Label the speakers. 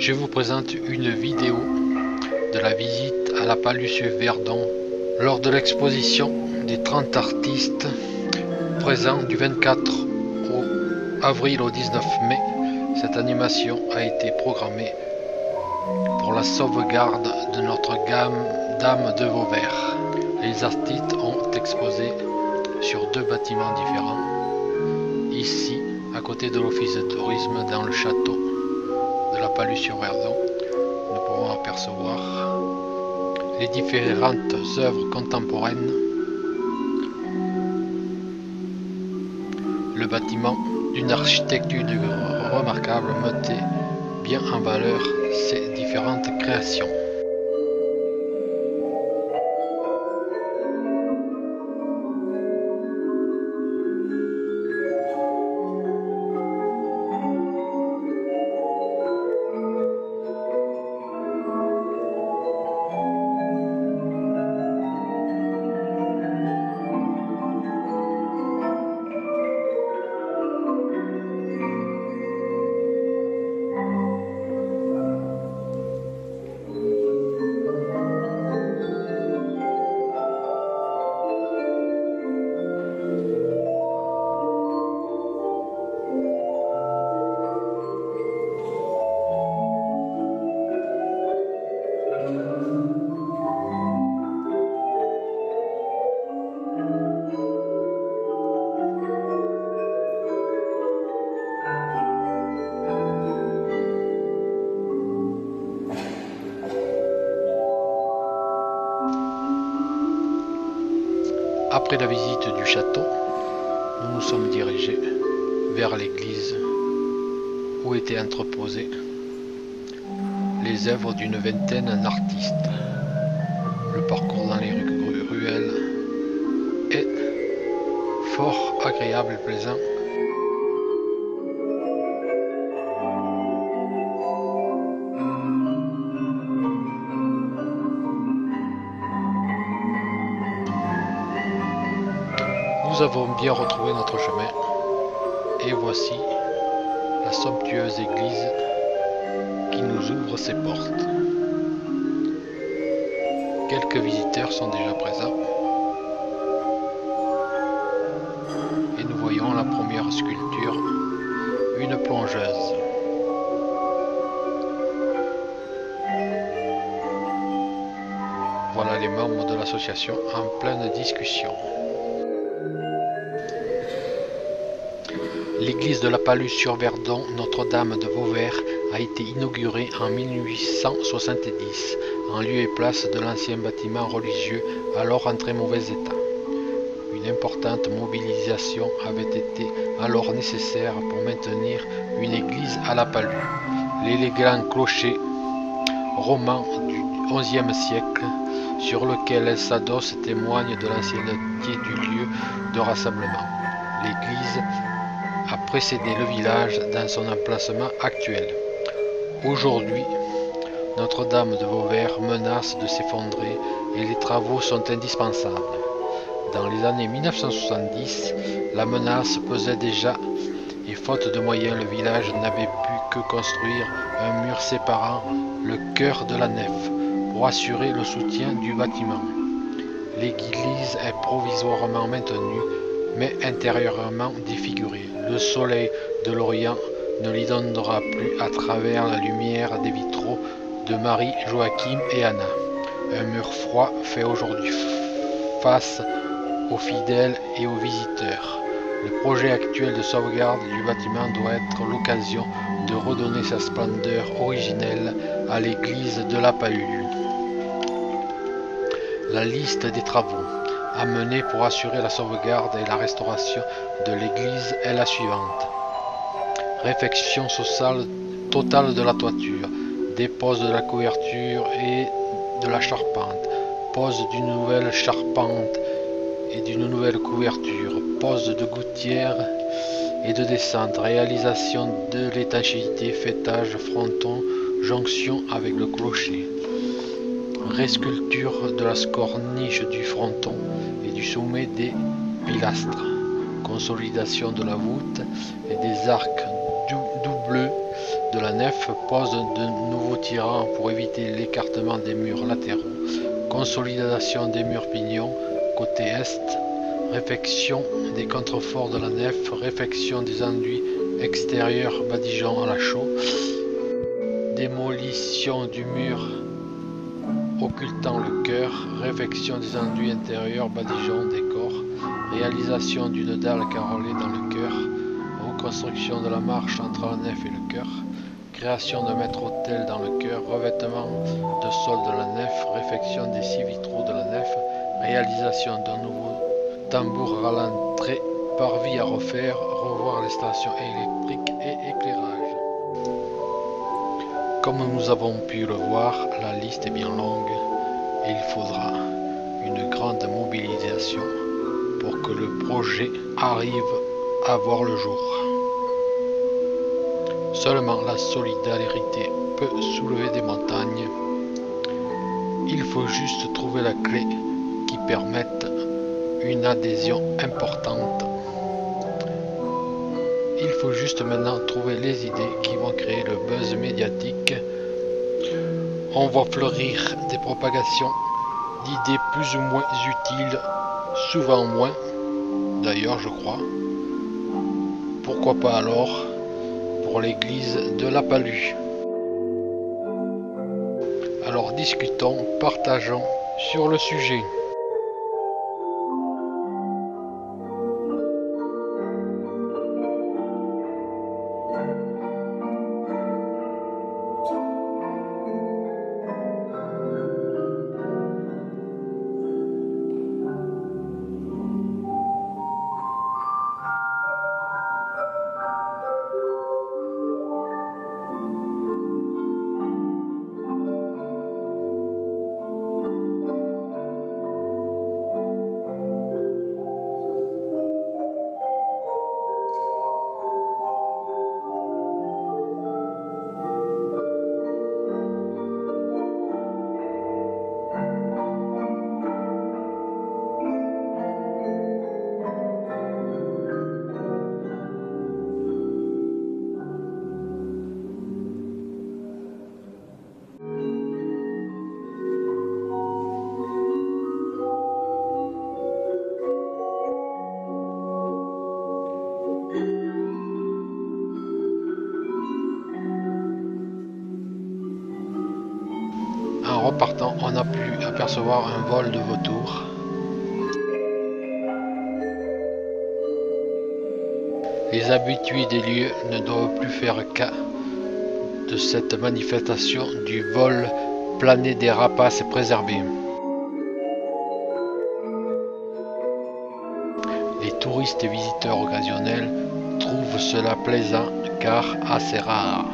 Speaker 1: Je vous présente une vidéo de la visite à la Palusse Verdon lors de l'exposition des 30 artistes présents du 24 avril au 19 mai. Cette animation a été programmée pour la sauvegarde de Notre-Dame de Vauvert. Les artistes ont exposé sur deux bâtiments différents. Ici, à côté de l'office de tourisme, dans le château de la Palusse-sur-Verdon, nous pouvons apercevoir les différentes œuvres contemporaines. Le bâtiment d'une architecture remarquable mettait bien en valeur ces différentes créations. Après la visite du château, nous nous sommes dirigés vers l'église où étaient entreposées les œuvres d'une vingtaine d'artistes. Le parcours dans les ruelles est fort agréable et plaisant. Nous avons bien retrouvé notre chemin et voici la somptueuse église qui nous ouvre ses portes. Quelques visiteurs sont déjà présents et nous voyons la première sculpture, une plongeuse. Voilà les membres de l'association en pleine discussion. L'église de la Palusse-sur-Verdon, Notre-Dame de Vauvert, a été inaugurée en 1870, en lieu et place de l'ancien bâtiment religieux, alors en très mauvais état. Une importante mobilisation avait été alors nécessaire pour maintenir une église à la Palue. L'élégant clocher roman du XIe siècle, sur lequel elle s'adosse, témoigne de l'ancienneté du lieu de rassemblement. L'église a précédé le village dans son emplacement actuel. Aujourd'hui, Notre-Dame de Vauvert menace de s'effondrer et les travaux sont indispensables. Dans les années 1970, la menace pesait déjà et faute de moyens, le village n'avait pu que construire un mur séparant le chœur de la nef pour assurer le soutien du bâtiment. L'église est provisoirement maintenue, mais intérieurement défigurée. Le soleil de l'Orient ne l'y donnera plus à travers la lumière des vitraux de Marie, Joachim et Anna. Un mur froid fait aujourd'hui face aux fidèles et aux visiteurs. Le projet actuel de sauvegarde du bâtiment doit être l'occasion de redonner sa splendeur originelle à l'église de la Palue. La liste des travaux à mener pour assurer la sauvegarde et la restauration de l'église est la suivante. Réfection sociale totale de la toiture, dépose de la couverture et de la charpente, pose d'une nouvelle charpente et d'une nouvelle couverture, pose de gouttières et de descente, réalisation de l'étanchéité, fêtage, fronton, jonction avec le clocher, resculpture de la corniche du fronton et du sommet des pilastres, consolidation de la voûte et des arcs doubleux de la nef, pose de nouveaux tirants pour éviter l'écartement des murs latéraux, consolidation des murs pignons côté est, réfection des contreforts de la nef, réfection des enduits extérieurs badigeons à la chaux, démolition du mur occultant le chœur, réfection des enduits intérieurs badigeons des corps, réalisation d'une dalle carrelée dans le chœur, reconstruction de la marche entre la nef et le chœur, création d'un maître-autel dans le chœur, revêtement de sol de la nef, réfection des 6 vitraux de la nef, réalisation d'un nouveau tambour à l'entrée, parvis à refaire, revoir l'installation électrique et éclairage. Comme nous avons pu le voir, la liste est bien longue et il faudra une grande mobilisation pour que le projet arrive à voir le jour. Seulement la solidarité peut soulever des montagnes. Il faut juste trouver la clé qui permette une adhésion importante. Il faut juste maintenant trouver les idées qui vont créer le buzz médiatique. On voit fleurir des propagations d'idées plus ou moins utiles, souvent moins, d'ailleurs je crois. Pourquoi pas alors pour l'église de la Palue. Alors discutons, partageons sur le sujet. En repartant, on a pu apercevoir un vol de vautours. Les habitués des lieux ne doivent plus faire cas de cette manifestation du vol plané des rapaces préservés. Les touristes et visiteurs occasionnels trouvent cela plaisant car assez rare.